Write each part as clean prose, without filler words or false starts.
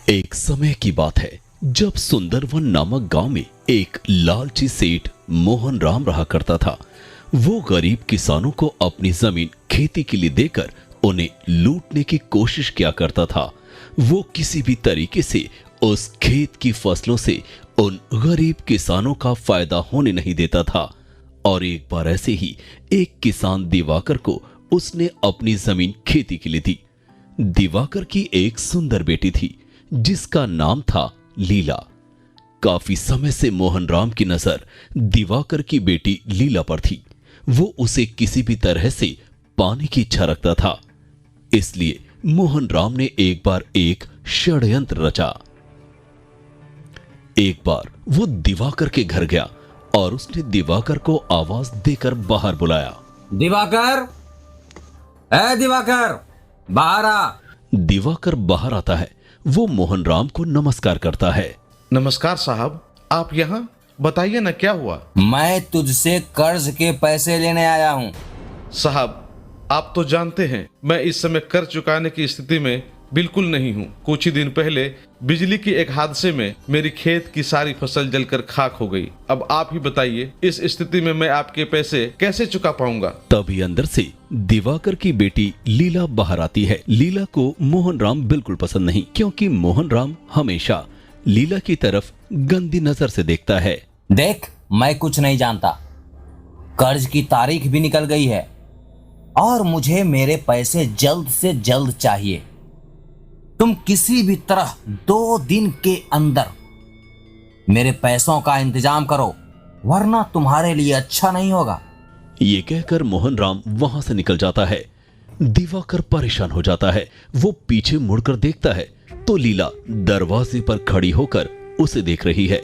एक समय की बात है जब सुंदरवन नामक गांव में एक लालची सेठ मोहन राम रहा करता था। वो गरीब किसानों को अपनी जमीन खेती के लिए देकर उन्हें लूटने की कोशिश किया करता था। वो किसी भी तरीके से उस खेत की फसलों से उन गरीब किसानों का फायदा होने नहीं देता था। और एक बार ऐसे ही एक किसान दिवाकर को उसने अपनी जमीन खेती के लिए दी। दिवाकर की एक सुंदर बेटी थी जिसका नाम था लीला। काफी समय से मोहन राम की नजर दिवाकर की बेटी लीला पर थी। वो उसे किसी भी तरह से पाने की इच्छा रखता था। इसलिए मोहन राम ने एक बार एक षड्यंत्र रचा। एक बार वो दिवाकर के घर गया और उसने दिवाकर को आवाज देकर बाहर बुलाया। दिवाकर, ए दिवाकर, बाहर आ। दिवाकर बाहर आता है। वो मोहन राम को नमस्कार करता है। नमस्कार साहब, आप यहाँ बताइए ना क्या हुआ। मैं तुझसे कर्ज के पैसे लेने आया हूँ। साहब, आप तो जानते हैं मैं इस समय कर्ज चुकाने की स्थिति में बिल्कुल नहीं हूँ। कुछ ही दिन पहले बिजली की एक हादसे में मेरी खेत की सारी फसल जलकर खाक हो गई। अब आप ही बताइए, इस स्थिति में मैं आपके पैसे कैसे चुका पाऊंगा। तभी अंदर से दिवाकर की बेटी लीला बाहर आती है। लीला को मोहन राम बिल्कुल पसंद नहीं, क्योंकि मोहन राम हमेशा लीला की तरफ गंदी नजर से देखता है। देख, मैं कुछ नहीं जानता। कर्ज की तारीख भी निकल गई है और मुझे मेरे पैसे जल्द से जल्द चाहिए। तुम किसी भी तरह 2 दिन के अंदर मेरे पैसों का इंतजाम करो, वरना तुम्हारे लिए अच्छा नहीं होगा। ये कहकर मोहन राम वहां से निकल जाता है। दिवाकर परेशान हो जाता है। वो पीछे मुड़कर देखता है तो लीला दरवाजे पर खड़ी होकर उसे देख रही है।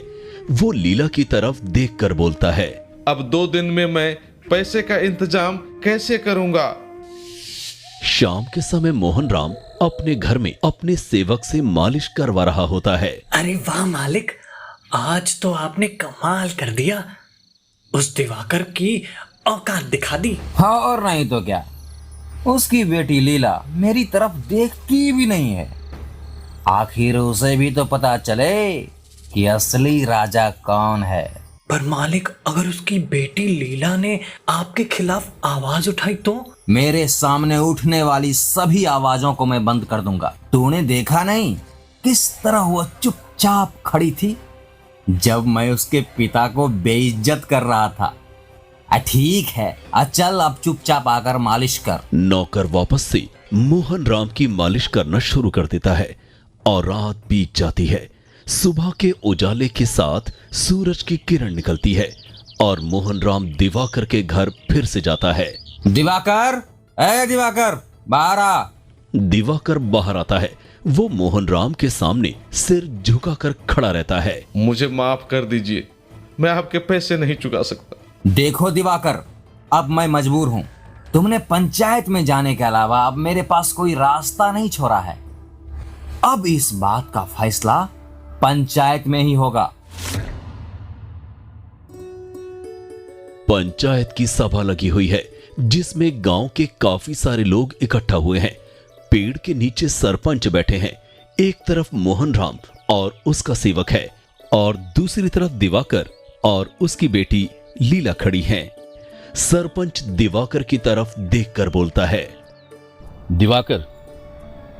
वो लीला की तरफ देखकर बोलता है, अब 2 दिन में मैं पैसे का इंतजाम कैसे करूंगा। शाम के समय मोहन राम अपने घर में अपने सेवक से मालिश करवा रहा होता है। अरे वाह मालिक, आज तो आपने कमाल कर दिया। उस दिवाकर की औकात दिखा दी। हाँ, और नहीं तो क्या। उसकी बेटी लीला मेरी तरफ देखती भी नहीं है। आखिर उसे भी तो पता चले कि असली राजा कौन है। पर मालिक, अगर उसकी बेटी लीला ने आपके खिलाफ आवाज उठाई तो? मेरे सामने उठने वाली सभी आवाजों को मैं बंद कर दूंगा। तूने देखा नहीं किस तरह वो चुपचाप खड़ी थी जब मैं उसके पिता को बेइज्जत कर रहा था। ठीक है, चल अब चुपचाप आकर मालिश कर। नौकर वापस से मोहन राम की मालिश करना शुरू कर देता है और रात बीत जाती है। सुबह के उजाले के साथ सूरज की किरण निकलती है और मोहन राम दिवाकर के घर फिर से जाता है। दिवाकर, ए दिवाकर, बाहर आ। दिवाकर बाहर आता है। वो मोहन राम के सामने सिर झुकाकर खड़ा रहता है। मुझे माफ कर दीजिए, मैं आपके पैसे नहीं चुका सकता। देखो दिवाकर, अब मैं मजबूर हूँ। तुमने पंचायत में जाने के अलावा अब मेरे पास कोई रास्ता नहीं छोड़ा है। अब इस बात का फैसला पंचायत में ही होगा। पंचायत की सभा लगी हुई है जिसमें गांव के काफी सारे लोग इकट्ठा हुए हैं। पेड़ के नीचे सरपंच बैठे हैं। एक तरफ मोहन राम और उसका सेवक है और दूसरी तरफ दिवाकर और उसकी बेटी लीला खड़ी हैं। सरपंच दिवाकर की तरफ देखकर बोलता है, दिवाकर,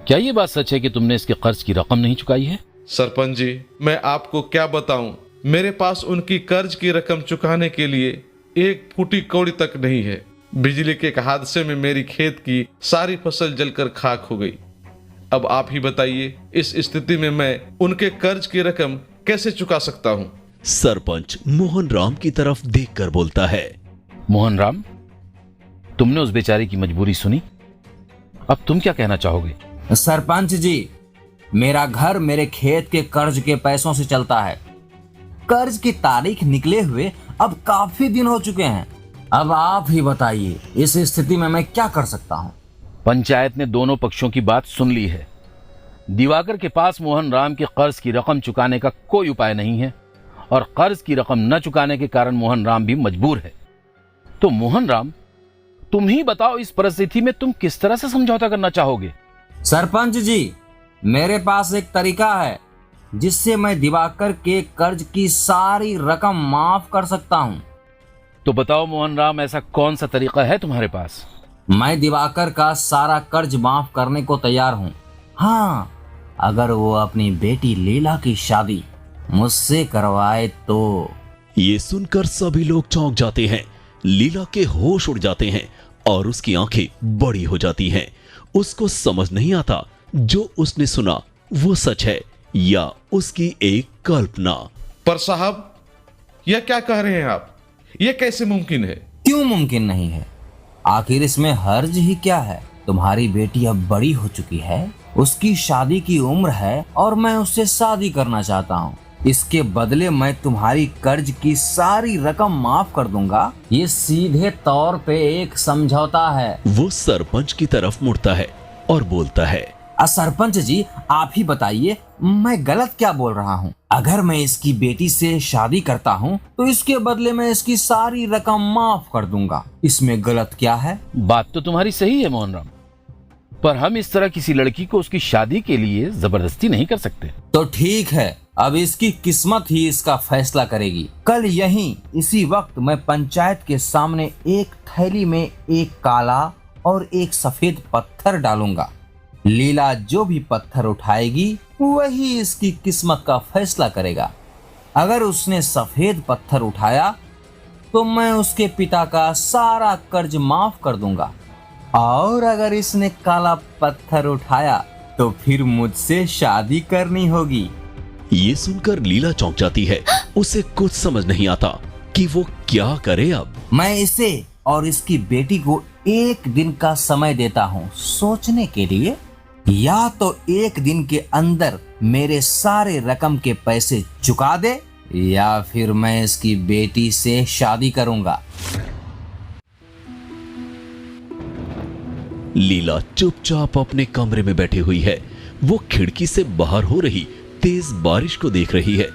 क्या ये बात सच है कि तुमने इसके कर्ज की रकम नहीं चुकाई है? सरपंच जी, मैं आपको क्या बताऊं, मेरे पास उनकी कर्ज की रकम चुकाने के लिए 1 फूटी कौड़ी तक नहीं है। बिजली के एक हादसे में मेरी खेत की सारी फसल जलकर खाक हो गई। अब आप ही बताइए, इस स्थिति में मैं उनके कर्ज की रकम कैसे चुका सकता हूं। सरपंच मोहन राम की तरफ देखकर बोलता है, मोहन राम, तुमने उस बेचारे की मजबूरी सुनी। अब तुम क्या कहना चाहोगे? सरपंच जी, मेरा घर मेरे खेत के कर्ज के पैसों से चलता है। कर्ज की तारीख निकले हुए अब काफी दिन हो चुके हैं। अब आप ही बताइए, इस स्थिति में मैं क्या कर सकता हूँ। पंचायत ने दोनों पक्षों की बात सुन ली है। दिवाकर के पास मोहन राम के कर्ज की रकम चुकाने का कोई उपाय नहीं है और कर्ज की रकम न चुकाने के कारण मोहन राम भी मजबूर है। तो मोहन राम, तुम ही बताओ, इस परिस्थिति में तुम किस तरह से समझौता करना चाहोगे? सरपंच जी, मेरे पास एक तरीका है जिससे मैं दिवाकर के कर्ज की सारी रकम माफ कर सकता हूँ। तो बताओ मोहन राम, ऐसा कौन सा तरीका है तुम्हारे पास? मैं दिवाकर का सारा कर्ज माफ करने को तैयार हूँ। हाँ, अगर वो अपनी बेटी लीला की शादी मुझसे करवाए तो। ये सुनकर सभी लोग चौंक जाते हैं। लीला के होश उड़ जाते हैं और उसकी आंखें बड़ी हो जाती हैं। उसको समझ नहीं आता जो उसने सुना वो सच है या उसकी एक कल्पना। पर साहब, यह क्या कह रहे हैं आप? यह कैसे मुमकिन है? क्यों मुमकिन नहीं है? आखिर इसमें हर्ज ही क्या है? तुम्हारी बेटी अब बड़ी हो चुकी है, उसकी शादी की उम्र है और मैं उससे शादी करना चाहता हूँ। इसके बदले मैं तुम्हारी कर्ज की सारी रकम माफ कर दूंगा। ये सीधे तौर पे एक समझौता है। वो सरपंच की तरफ मुड़ता है और बोलता है, सरपंच जी, आप ही बताइए मैं गलत क्या बोल रहा हूँ? अगर मैं इसकी बेटी से शादी करता हूँ तो इसके बदले मैं इसकी सारी रकम माफ कर दूंगा। इसमें गलत क्या है? बात तो तुम्हारी सही है मोहन राम, पर हम इस तरह किसी लड़की को उसकी शादी के लिए जबरदस्ती नहीं कर सकते। तो ठीक है, अब इसकी किस्मत ही इसका फैसला करेगी। कल यहीं इसी वक्त मैं पंचायत के सामने एक थैली में एक काला और एक सफेद पत्थर डालूंगा। लीला जो भी पत्थर उठाएगी वही इसकी किस्मत का फैसला करेगा। अगर उसने सफेद पत्थर उठाया तो मैं उसके पिता का सारा कर्ज माफ कर दूंगा, और अगर इसने काला पत्थर उठाया तो फिर मुझसे शादी करनी होगी। ये सुनकर लीला चौंक जाती है। उसे कुछ समझ नहीं आता कि वो क्या करे अब। मैं इसे और इसकी बेटी को एक दिन का समय देता हूँ सोचने के लिए। या तो एक दिन के अंदर मेरे सारे रकम के पैसे चुका दे, या फिर मैं इसकी बेटी से शादी करूंगा। लीला चुपचाप अपने कमरे में बैठी हुई है। वो खिड़की से बाहर हो रही तेज बारिश को देख रही है।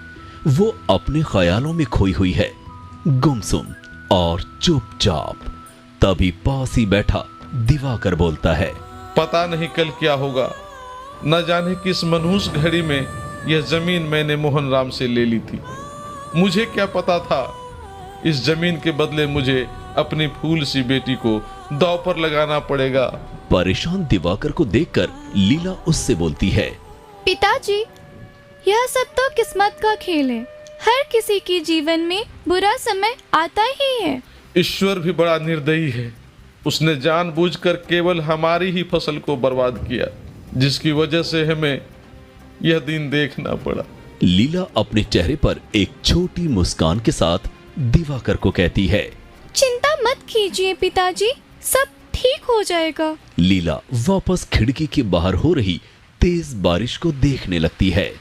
वो अपने ख्यालों में खोई हुई है, गुमसुम और चुपचाप। तभी पास ही बैठा दिवाकर बोलता है, पता नहीं कल क्या होगा। न जाने किस मनहूस घड़ी में यह जमीन मैंने मोहन राम से ले ली थी। मुझे क्या पता था इस जमीन के बदले मुझे अपनी फूल सी बेटी को दांव पर लगाना पड़ेगा। परेशान दिवाकर को देखकर लीला उससे बोलती है, पिताजी, यह सब तो किस्मत का खेल है। हर किसी के जीवन में बुरा समय आता ही है। ईश्वर भी बड़ा निर्दयी है। उसने जानबूझकर केवल हमारी ही फसल को बर्बाद किया, जिसकी वजह से हमें यह दिन देखना पड़ा। लीला अपने चेहरे पर एक छोटी मुस्कान के साथ दिवाकर को कहती है, चिंता मत कीजिए पिताजी, सब ठीक हो जाएगा। लीला वापस खिड़की के बाहर हो रही तेज बारिश को देखने लगती है।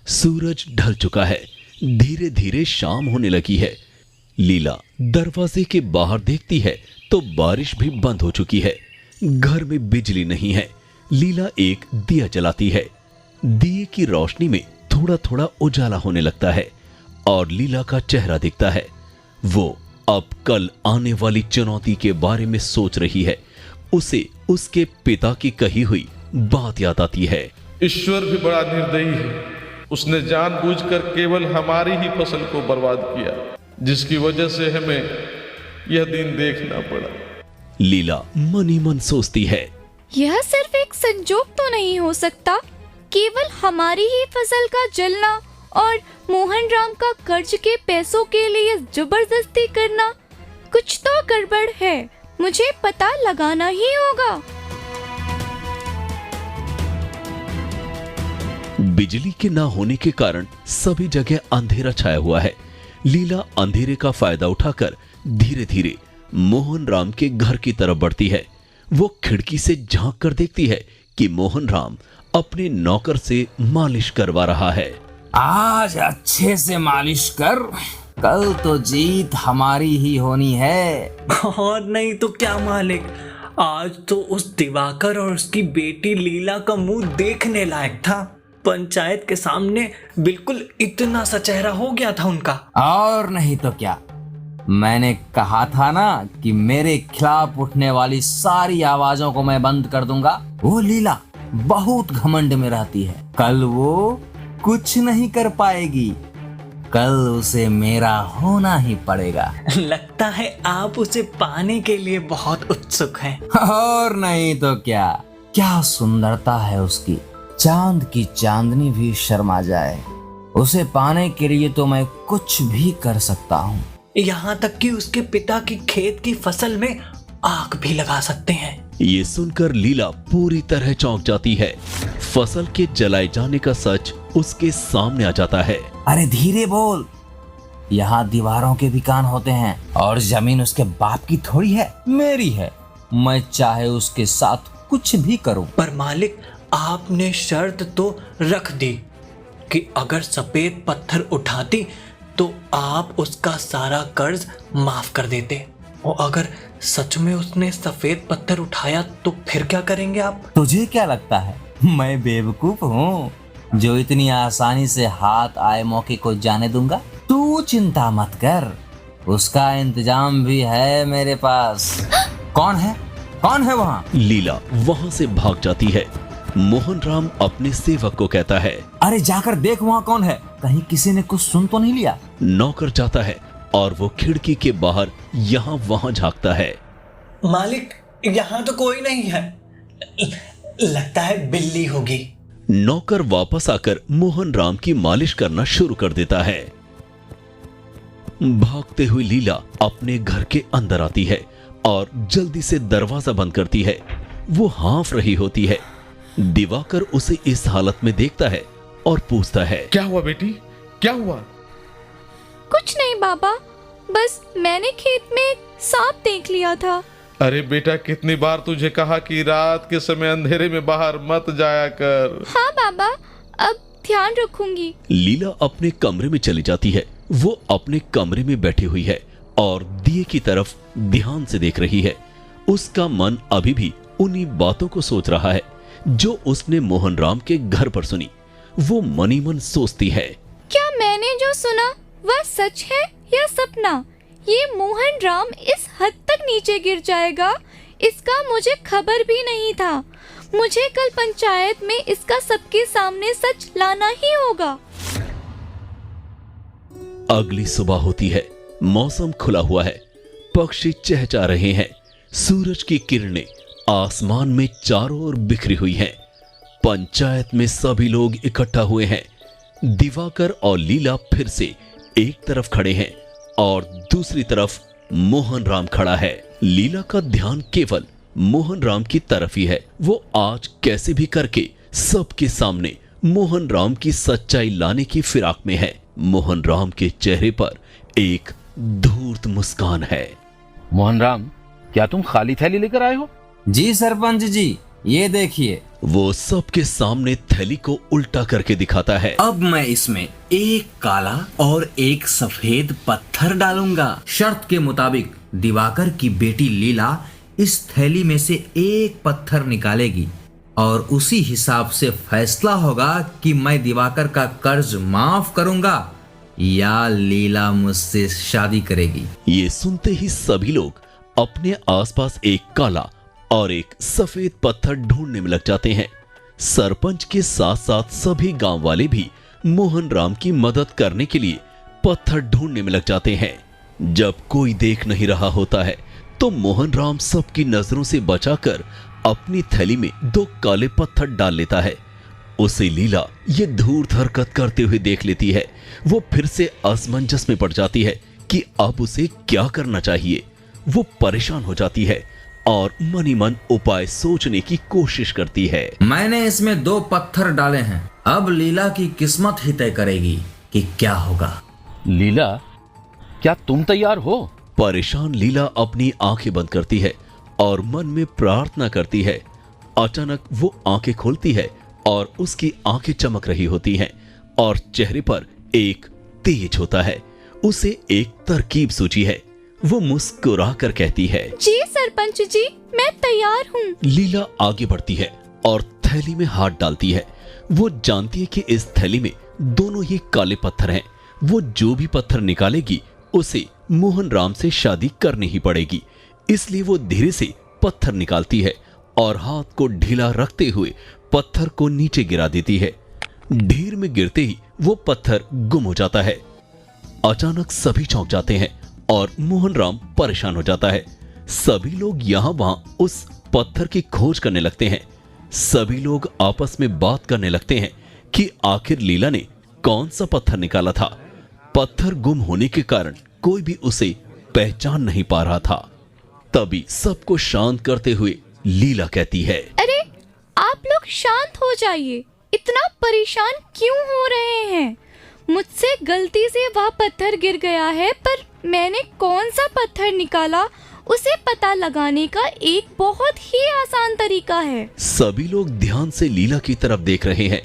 सूरज ढल चुका है, धीरे धीरे शाम होने लगी है। लीला दरवाजे के बाहर देखती है तो बारिश भी बंद हो चुकी है। घर में बिजली नहीं है। लीला एक दिया जलाती है। दिए की रोशनी में थोड़ा थोड़ा उजाला होने लगता है और लीला का चेहरा दिखता है। वो अब कल आने वाली चुनौती के बारे में सोच रही है। उसे उसके पिता की कही हुई बात याद आती है। ईश्वर भी बड़ा निर्दयी है। उसने जानबूझकर केवल हमारी ही फसल को बर्बाद किया, जिसकी वजह से हमें यह दिन देखना पड़ा। लीला मन ही मन सोचती है, यह सिर्फ एक संजोग तो नहीं हो सकता। केवल हमारी ही फसल का जलना और मोहन राम का कर्ज के पैसों के लिए जबरदस्ती करना, कुछ तो गड़बड़ है। मुझे पता लगाना ही होगा। बिजली के ना होने के कारण सभी जगह अंधेरा छाया हुआ है। लीला अंधेरे का फायदा उठाकर धीरे धीरे मोहन राम के घर की तरफ बढ़ती है। वो खिड़की से झांक कर देखती है कि मोहन राम अपने नौकर से मालिश करवा रहा है। आज अच्छे से मालिश कर, कल तो जीत हमारी ही होनी है। और नहीं तो क्या मालिक, आज तो उस दिवाकर और उसकी बेटी लीला का मुंह देखने लायक था। पंचायत के सामने बिल्कुल इतना सा चेहरा हो गया था उनका। और नहीं तो क्या, मैंने कहा था ना कि मेरे खिलाफ उठने वाली सारी आवाजों को मैं बंद कर दूंगा। वो लीला बहुत घमंड में रहती है, कल वो कुछ नहीं कर पाएगी, कल उसे मेरा होना ही पड़ेगा। लगता है आप उसे पाने के लिए बहुत उत्सुक हैं। और नहीं तो क्या, क्या सुंदरता है उसकी, चांद की चांदनी भी शर्मा जाए। उसे पाने के लिए तो मैं कुछ भी कर सकता हूँ। यहाँ तक कि उसके पिता की खेत की फसल में आग भी लगा सकते हैं। ये सुनकर लीला पूरी तरह चौंक जाती है। फसल के जलाए जाने का सच उसके सामने आ जाता है। अरे धीरे बोल, यहाँ दीवारों के भी कान होते हैं और जमीन उसके बाप की थोड़ी है, मेरी है। मैं चाहे उसके साथ कुछ भी करूं। पर मालिक, आपने शर्त तो रख दी कि अगर सफेद पत्थर उठाती तो आप उसका सारा कर्ज माफ कर देते। और अगर सच में उसने सफेद पत्थर उठाया तो फिर क्या करेंगे आप? तुझे क्या लगता है मैं बेवकूफ हूँ जो इतनी आसानी से हाथ आए मौके को जाने दूंगा? तू चिंता मत कर, उसका इंतजाम भी है मेरे पास। कौन है वहाँ? लीला वहाँ से भाग जाती है। मोहन राम अपने सेवक को कहता है, अरे जाकर देख वहाँ कौन है, कहीं किसी ने कुछ सुन तो नहीं लिया। नौकर जाता है और वो खिड़की के बाहर यहाँ वहाँ झांकता है। मालिक, यहाँ तो कोई नहीं है, लगता है बिल्ली होगी। नौकर वापस आकर मोहन राम की मालिश करना शुरू कर देता है। भागते हुए लीला अपने घर के अंदर आती है और जल्दी से दरवाजा बंद करती है। वो हाँफ रही होती है। दिवाकर उसे इस हालत में देखता है और पूछता है, क्या हुआ बेटी, क्या हुआ? कुछ नहीं बाबा, बस मैंने खेत में एक सांप देख लिया था। अरे बेटा, कितनी बार तुझे कहा कि रात के समय अंधेरे में बाहर मत जाया कर। हाँ बाबा, अब ध्यान रखूंगी। लीला अपने कमरे में चली जाती है। वो अपने कमरे में बैठी हुई है और दिए की तरफ ध्यान से देख रही है। उसका मन अभी भी उन्हीं बातों को सोच रहा है जो उसने मोहन राम के घर पर सुनी। वो मनी मन सोचती है, क्या मैंने जो सुना वह सच है या सपना? ये मोहन राम इस हद तक नीचे गिर जाएगा, इसका मुझे खबर भी नहीं था। मुझे कल पंचायत में इसका सबके सामने सच लाना ही होगा। अगली सुबह होती है। मौसम खुला हुआ है, पक्षी चहचहा रहे हैं, सूरज की किरणें आसमान में चारों ओर बिखरी हुई हैं। पंचायत में सभी लोग इकट्ठा हुए हैं। दिवाकर और लीला फिर से एक तरफ खड़े हैं और दूसरी तरफ मोहन राम खड़ा है। लीला का ध्यान केवल मोहन राम की तरफ ही है। वो आज कैसे भी करके सबके सामने मोहन राम की सच्चाई लाने की फिराक में है। मोहन राम के चेहरे पर एक धूर्त मुस्कान है। मोहन राम, क्या तुम खाली थैली लेकर आए हो? जी सरपंच जी, ये देखिए। वो सबके सामने थैली को उल्टा करके दिखाता है। अब मैं इसमें एक काला और एक सफेद पत्थर डालूंगा। शर्त के मुताबिक दिवाकर की बेटी लीला इस थैली में से एक पत्थर निकालेगी और उसी हिसाब से फैसला होगा कि मैं दिवाकर का कर्ज माफ करूंगा या लीला मुझसे शादी करेगी। ये सुनते ही सभी लोग अपने आसपास एक काला और एक सफेद पत्थर ढूंढने में लग जाते हैं। सरपंच के साथ साथ सभी गांव वाले भी मोहन राम की मदद करने के लिए पत्थर ढूंढने में लग जाते हैं। जब कोई देख नहीं रहा होता है तो मोहन राम सबकी नजरों से बचाकर अपनी थैली में 2 काले पत्थर डाल लेता है। उसे लीला ये धूर्त हरकत करते हुए देख लेती है। वो फिर से असमंजस में पड़ जाती है कि अब उसे क्या करना चाहिए। वो परेशान हो जाती है और मनी मन उपाय सोचने की कोशिश करती है। मैंने इसमें 2 पत्थर डाले हैं, अब लीला की किस्मत ही तय करेगी कि क्या होगा। लीला, क्या तुम तैयार हो? परेशान लीला अपनी आंखें बंद करती है और मन में प्रार्थना करती है। अचानक वो आंखें खोलती है और उसकी आंखें चमक रही होती हैं और चेहरे पर एक तेज होता है। उसे एक तरकीब सूझी है। वो मुस्कुरा कर कहती है, जी सरपंच जी, मैं तैयार हूँ। लीला आगे बढ़ती है और थैली में हाथ डालती है। वो जानती है कि इस थैली में दोनों ही काले पत्थर हैं। वो जो भी पत्थर निकालेगी उसे मोहन राम से शादी करनी ही पड़ेगी। इसलिए वो धीरे से पत्थर निकालती है और हाथ को ढीला रखते हुए पत्थर को नीचे गिरा देती है। ढेर में गिरते ही वो पत्थर गुम हो जाता है। अचानक सभी चौंक जाते हैं और मोहन राम परेशान हो जाता है। सभी लोग यहां वहां उस पत्थर की खोज करने लगते हैं। सभी लोग आपस में बात करने लगते हैं कि आखिर लीला ने कौन सा पत्थर निकाला था। पत्थर गुम होने के कारण कोई भी उसे पहचान नहीं पा रहा था। तभी सबको शांत करते हुए लीला कहती है, अरे आप लोग शांत हो जाइए, इतना परेशान क्यों हो रहे हैं? मुझसे गलती से वह पत्थर गिर गया है, पर मैंने कौन सा पत्थर निकाला उसे पता लगाने का एक बहुत ही आसान तरीका है। सभी लोग ध्यान से लीला की तरफ देख रहे हैं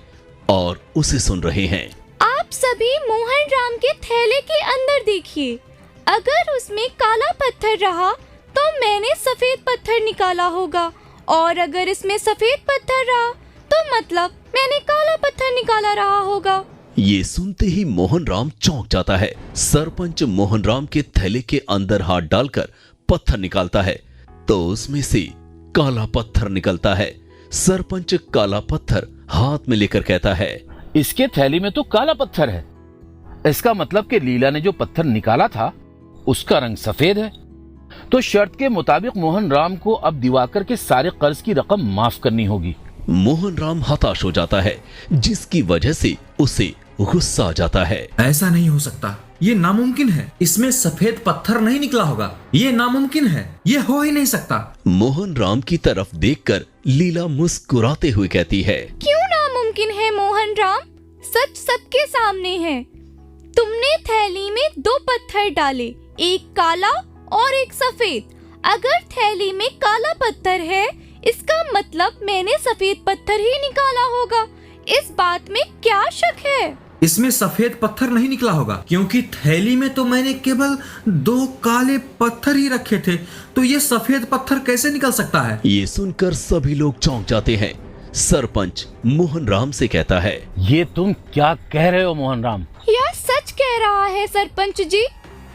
और उसे सुन रहे हैं। आप सभी मोहन राम के थैले के अंदर देखिए। अगर उसमें काला पत्थर रहा तो मैंने सफेद पत्थर निकाला होगा, और अगर इसमें सफेद पत्थर रहा तो मतलब मैंने काला पत्थर निकाला रहा होगा। ये सुनते ही मोहन राम चौंक जाता है। सरपंच मोहन राम के थैले के अंदर हाथ डालकर पत्थर निकालता है तो उसमें से काला पत्थर निकलता है। सरपंच काला पत्थर हाथ में लेकर कहता है, इसके थैली में तो काला पत्थर है। इसका मतलब कि लीला ने जो पत्थर निकाला था उसका रंग सफेद है। तो शर्त के मुताबिक मोहन राम को अब दिवाकर के सारे कर्ज की रकम माफ करनी होगी। मोहन राम हताश हो जाता है, जिसकी वजह से उसे गुस्सा आ जाता है। ऐसा नहीं हो सकता, ये नामुमकिन है। इसमें सफेद पत्थर नहीं निकला होगा, ये नामुमकिन है, ये हो ही नहीं सकता। मोहन राम की तरफ देखकर लीला मुस्कुराते हुए कहती है, क्यों नामुमकिन है मोहन राम? सच सबके सामने है। तुमने थैली में 2 पत्थर डाले, एक काला और एक सफेद। अगर थैली में काला पत्थर है इसका मतलब मैंने सफेद पत्थर ही निकाला होगा। इस बात में क्या शक है? इसमें सफेद पत्थर नहीं निकला होगा, क्योंकि थैली में तो मैंने केवल 2 काले पत्थर ही रखे थे, तो ये सफेद पत्थर कैसे निकल सकता है? ये सुनकर सभी लोग चौंक जाते हैं। सरपंच मोहन राम से कहता है, ये तुम क्या कह रहे हो मोहन राम? यह सच कह रहा है सरपंच जी।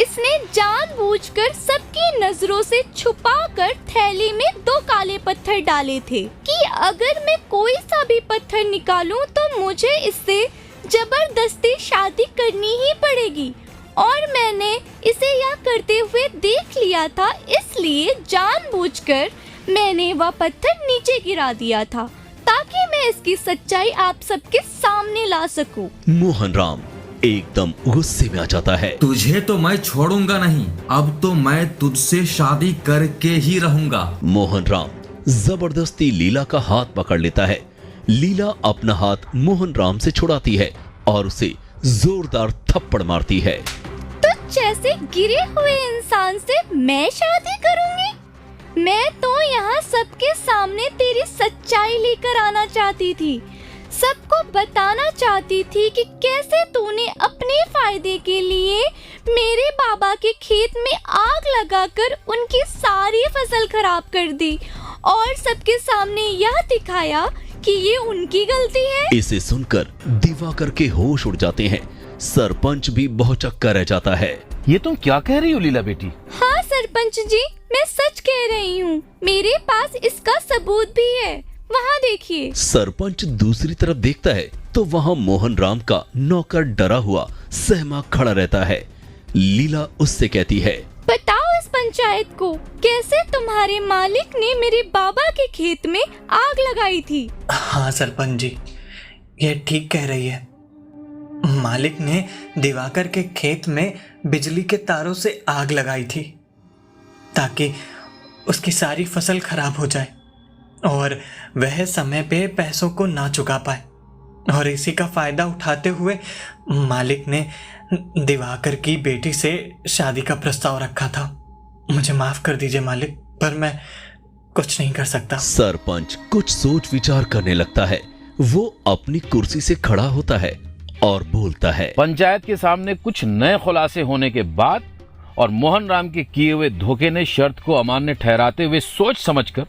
इसने जानबूझकर सबकी नजरों से छुपाकर थैली में 2 काले पत्थर डाले थे कि अगर मैं कोई सा भी पत्थर निकालूं तो मुझे इससे जबरदस्ती शादी करनी ही पड़ेगी। और मैंने इसे यह करते हुए देख लिया था, इसलिए जानबूझकर मैंने वह पत्थर नीचे गिरा दिया था ताकि मैं इसकी सच्चाई आप सबके सामने ला सकूं। मोहन राम एकदम गुस्से में आ जाता है। तुझे तो मैं छोड़ूंगा नहीं, अब तो मैं तुझसे शादी करके ही रहूंगा। मोहन राम जबरदस्ती लीला का हाथ पकड़ लेता है। लीला अपना हाथ मोहन राम से छुड़ाती है और उसे जोरदार थप्पड़ मारती है। तो जैसे गिरे हुए इंसान से मैं शादी करूंगी? मैं तो यहाँ सबके सामने तेरी सच्चाई लेकर आना चाहती थी, सबको बताना चाहती थी कि कैसे तूने अपने फायदे के लिए मेरे बाबा के खेत में आग लगाकर उनकी सारी फसल खराब कर दी और सबके सामने यह दिखाया कि ये उनकी गलती है। इसे सुनकर दिवाकर के होश उड़ जाते हैं। सरपंच भी बहुचक्का रह जाता है। ये तुम क्या कह रही हो लीला बेटी? हाँ सरपंच जी, मैं सच कह रही हूँ, मेरे पास इसका सबूत भी है, वहाँ देखिए। सरपंच दूसरी तरफ देखता है तो वहाँ मोहन राम का नौकर डरा हुआ सहमा खड़ा रहता है। लीला उससे कहती है, बताओ इस पंचायत को कैसे तुम्हारे मालिक ने मेरे बाबा के खेत में आग लगाई थी। हाँ सरपंच जी, ये ठीक कह रही है। मालिक ने दिवाकर के खेत में बिजली के तारों से आग लगाई थी ताकि उसकी सारी फसल खराब हो जाए और वह समय पे पैसों को ना चुका पाए, और इसी का फायदा उठाते हुए मालिक ने दिवाकर की बेटी से शादी का प्रस्ताव रखा था। मुझे माफ कर दीजिए मालिक, पर मैं कुछ नहीं कर सकता। सरपंच कुछ सोच विचार करने लगता है। वो अपनी कुर्सी से खड़ा होता है और बोलता है, पंचायत के सामने कुछ नए खुलासे होने के बाद और मोहन राम के किए हुए धोखे ने शर्त को अमान्य ठहराते हुए सोच समझकर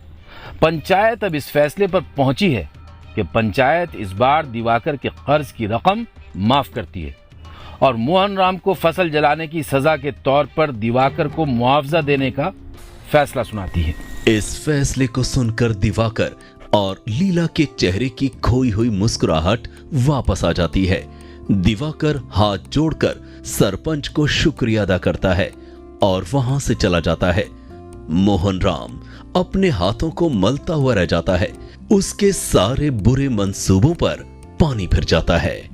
पंचायत अब इस फैसले पर पहुंची है कि पंचायत इस बार दिवाकर के कर्ज की रकम माफ करती है और मोहन राम को फसल जलाने की सजा के तौर पर दिवाकर को मुआवजा देने का फैसला सुनाती है। इस फैसले को सुनकर दिवाकर और लीला के चेहरे की खोई हुई मुस्कुराहट वापस आ जाती है। दिवाकर हाथ जोड़कर सरपंच को शुक्रिया अदा करता है और वहां से चला जाता है। मोहन राम अपने हाथों को मलता हुआ रह जाता है। उसके सारे बुरे मंसूबों पर पानी फिर जाता है।